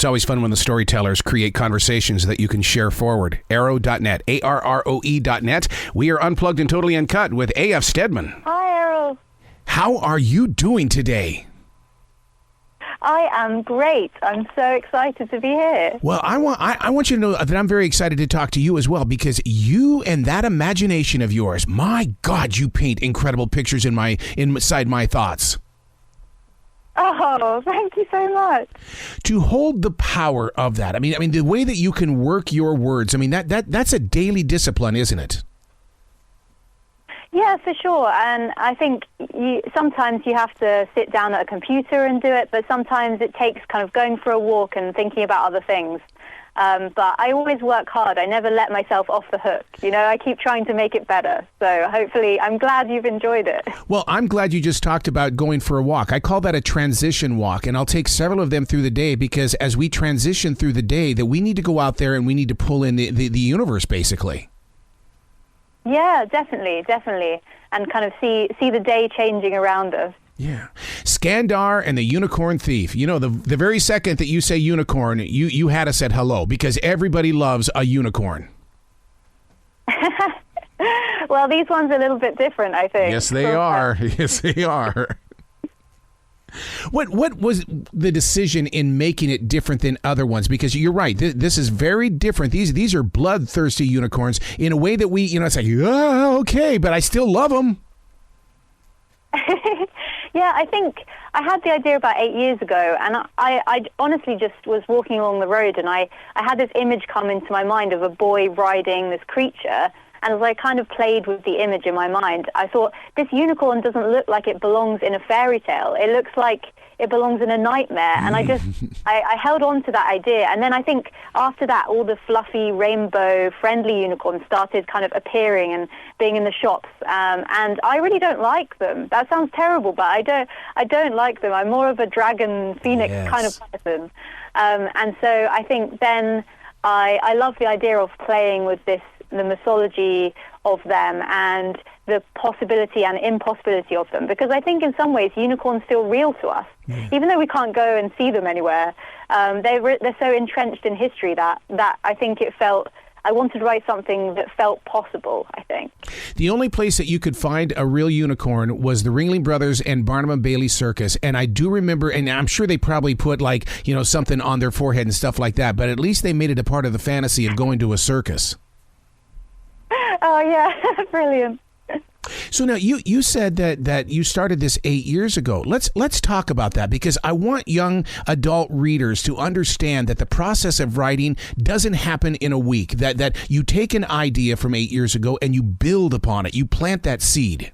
It's always fun when the storytellers create conversations that you can share forward. Arrow.net, ARROE.net. We are unplugged and totally uncut with A.F. Steadman. Hi, Arrow. How are you doing today? I am great. I'm so excited to be here. Well, I want you to know that I'm very excited to talk to you as well, because you and that imagination of yours, my God, you paint incredible pictures inside my thoughts. Oh, thank you so much. To hold the power of that, I mean, the way that you can work your words, I mean, that's a daily discipline, isn't it? Yeah, for sure. And I think sometimes you have to sit down at a computer and do it, but sometimes it takes kind of going for a walk and thinking about other things. But I always work hard. I never let myself off the hook. You know, I keep trying to make it better. So hopefully, I'm glad you've enjoyed it. Well, I'm glad you just talked about going for a walk. I call that a transition walk, and I'll take several of them through the day, because as we transition through the day, that we need to go out there and we need to pull in the universe, basically. Yeah, definitely. And kind of see the day changing around us. Yeah. Skandar and the Unicorn Thief. You know, the very second that you say unicorn, you had us at hello, because everybody loves a unicorn. Well, these ones are a little bit different, I think. Yes, they are. Yes, they are. What was the decision in making it different than other ones? Because you're right, this is very different. These are bloodthirsty unicorns in a way that we, it's like, oh, okay, but I still love them. Yeah, I think I had the idea about 8 years ago, and I honestly just was walking along the road, and I had this image come into my mind of a boy riding this creature. And as I kind of played with the image in my mind, I thought, this unicorn doesn't look like it belongs in a fairy tale. It looks like it belongs in a nightmare. And I just, I held on to that idea. And then I think after that, all the fluffy, rainbow-friendly unicorns started kind of appearing and being in the shops. And I really don't like them. That sounds terrible, but I don't like them. I'm more of a dragon, phoenix kind of person. And so I think then I love the idea of playing with the mythology of them and the possibility and impossibility of them, because I think in some ways unicorns feel real to us, even though we can't go and see them anywhere. They're so entrenched in history that I think I wanted to write something that felt possible, I think. The only place that you could find a real unicorn was the Ringling Brothers and Barnum and Bailey Circus. And I do remember, and I'm sure they probably put something on their forehead and stuff like that, but at least they made it a part of the fantasy of going to a circus. Oh, yeah. Brilliant. So now you said that you started this 8 years ago. Let's talk about that, because I want young adult readers to understand that the process of writing doesn't happen in a week, that you take an idea from 8 years ago and you build upon it. You plant that seed.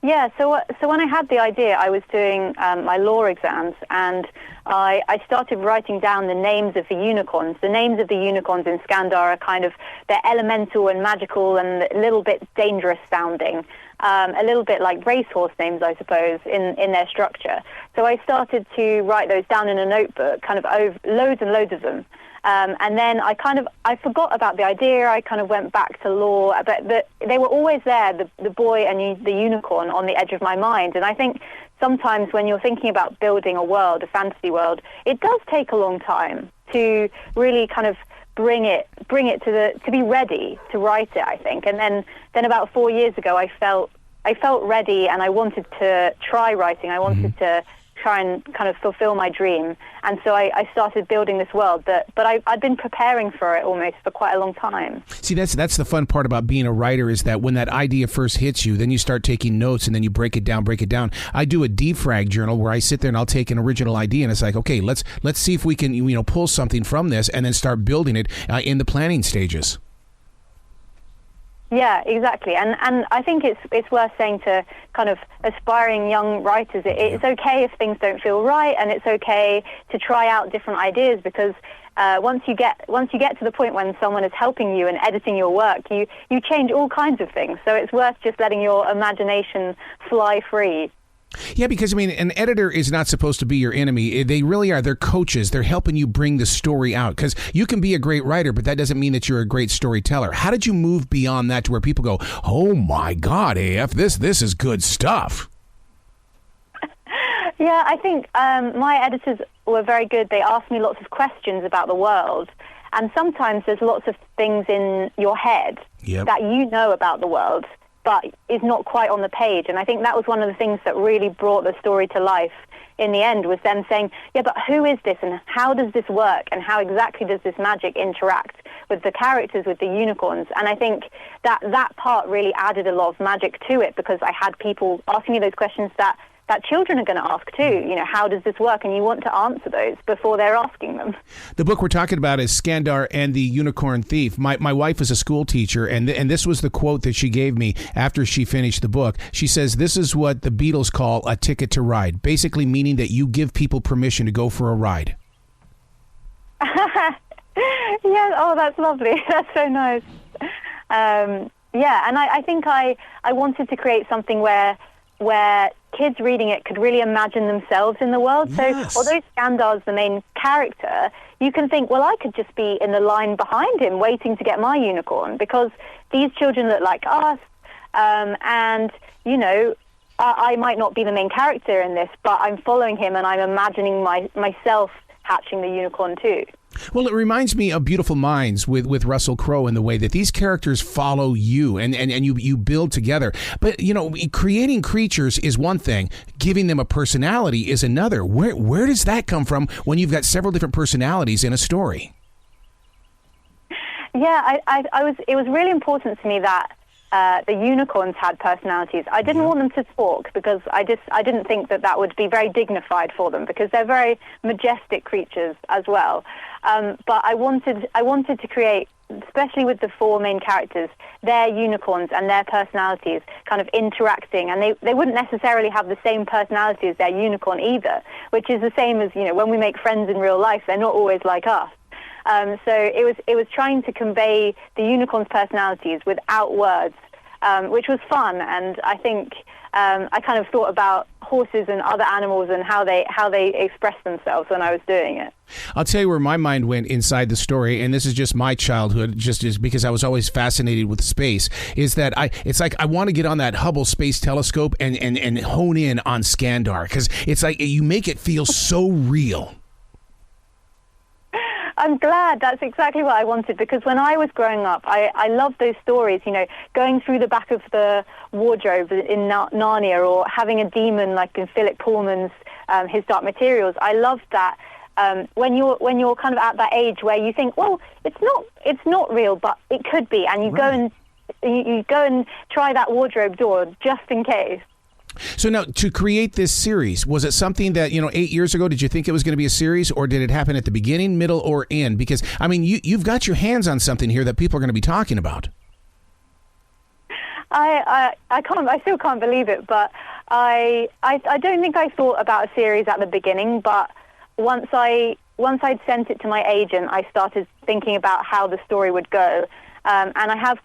Yeah, so when I had the idea, I was doing my law exams, and I started writing down the names of the unicorns. The names of the unicorns in Skandar are kind of, they're elemental and magical and a little bit dangerous sounding, a little bit like racehorse names, I suppose, in their structure. So I started to write those down in a notebook, kind of loads and loads of them. And then I forgot about the idea. I kind of went back to law, but they were always there, the boy and the unicorn, on the edge of my mind. And I think sometimes when you're thinking about building a world, a fantasy world, it does take a long time to really kind of bring it to be ready to write it, I think. And then about 4 years ago, I felt ready, and I wanted to try writing. I wanted to try and kind of fulfill my dream. And so I started building this world, but I'd been preparing for it almost for quite a long time. See, that's the fun part about being a writer, is that when that idea first hits you, then you start taking notes, and then you break it down. I do a defrag journal where I sit there and I'll take an original idea, and it's like, okay, let's see if we can pull something from this, and then start building it in the planning stages. Yeah, exactly. And I think it's worth saying to kind of aspiring young writers, it's okay if things don't feel right, and it's okay to try out different ideas, because once you get to the point when someone is helping you and editing your work, you change all kinds of things. So it's worth just letting your imagination fly free. Yeah, because, an editor is not supposed to be your enemy. They really are. They're coaches. They're helping you bring the story out, because you can be a great writer, but that doesn't mean that you're a great storyteller. How did you move beyond that to where people go, oh, my God, AF, this is good stuff? Yeah, I think my editors were very good. They asked me lots of questions about the world. And sometimes there's lots of things in your head that you know about the world, but is not quite on the page. And I think that was one of the things that really brought the story to life in the end, was them saying, yeah, but who is this and how does this work and how exactly does this magic interact with the characters, with the unicorns? And I think that part really added a lot of magic to it, because I had people asking me those questions that children are going to ask too. You know, how does this work? And you want to answer those before they're asking them. The book we're talking about is Skandar and the Unicorn Thief. My wife is a school teacher, and this was the quote that she gave me after she finished the book. She says, this is what the Beatles call a ticket to ride, basically meaning that you give people permission to go for a ride. Yeah, oh, that's lovely. That's so nice. Yeah, and I think I wanted to create something where kids reading it could really imagine themselves in the world. Yes. So although Skandar's the main character, you can think, well, I could just be in the line behind him waiting to get my unicorn, because these children look like us. And, you know, I might not be the main character in this, but I'm following him and I'm imagining myself hatching the unicorn too. Well, it reminds me of Beautiful Minds with Russell Crowe, in the way that these characters follow you and you build together. But, you know, creating creatures is one thing. Giving them a personality is another. Where does that come from when you've got several different personalities in a story? Yeah, it was really important to me that the unicorns had personalities. I didn't want them to talk, because I didn't think that would be very dignified for them, because they're very majestic creatures as well. But I wanted to create, especially with the four main characters, their unicorns and their personalities kind of interacting, and they wouldn't necessarily have the same personality as their unicorn either, which is the same as, you know, when we make friends in real life, they're not always like us. So it was trying to convey the unicorn's personalities without words, which was fun. And I think I kind of thought about horses and other animals and how they express themselves when I was doing it. I'll tell you where my mind went inside the story, and this is just my childhood, just because I was always fascinated with space, is that it's like I want to get on that Hubble Space Telescope and hone in on Skandar, because it's like you make it feel so real. I'm glad. That's exactly what I wanted, because when I was growing up, I loved those stories, you know, going through the back of the wardrobe in Narnia, or having a demon like in Philip Pullman's His Dark Materials. I loved that. When you're kind of at that age where you think, well, it's not real, but it could be, and you go and try that wardrobe door just in case. So now, to create this series, was it something that, 8 years ago, did you think it was going to be a series, or did it happen at the beginning, middle, or end? Because, I mean, you've got your hands on something here that people are going to be talking about. I still can't believe it, but I don't think I thought about a series at the beginning, but once I'd sent it to my agent, I started thinking about how the story would go. And I have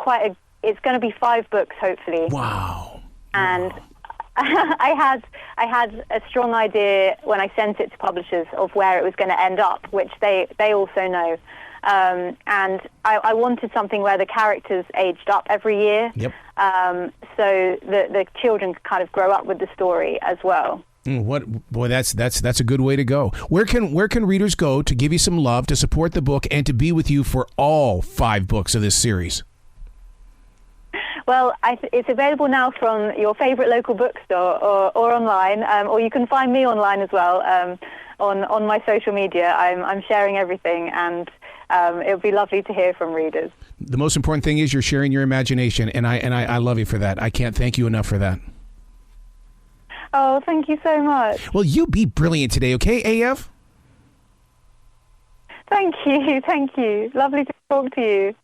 it's going to be 5 books, hopefully. Wow. And wow. I had a strong idea when I sent it to publishers of where it was going to end up, which they also know. And I wanted something where the characters aged up every year. Yep. So the children could kind of grow up with the story as well. That's a good way to go. Where can readers go to give you some love, to support the book, and to be with you for all 5 books of this series? Well, it's available now from your favorite local bookstore or online, or you can find me online as well on my social media. I'm sharing everything, and it would be lovely to hear from readers. The most important thing is you're sharing your imagination, and I love you for that. I can't thank you enough for that. Oh, thank you so much. Well, you be brilliant today, okay, AF? Thank you. Lovely to talk to you.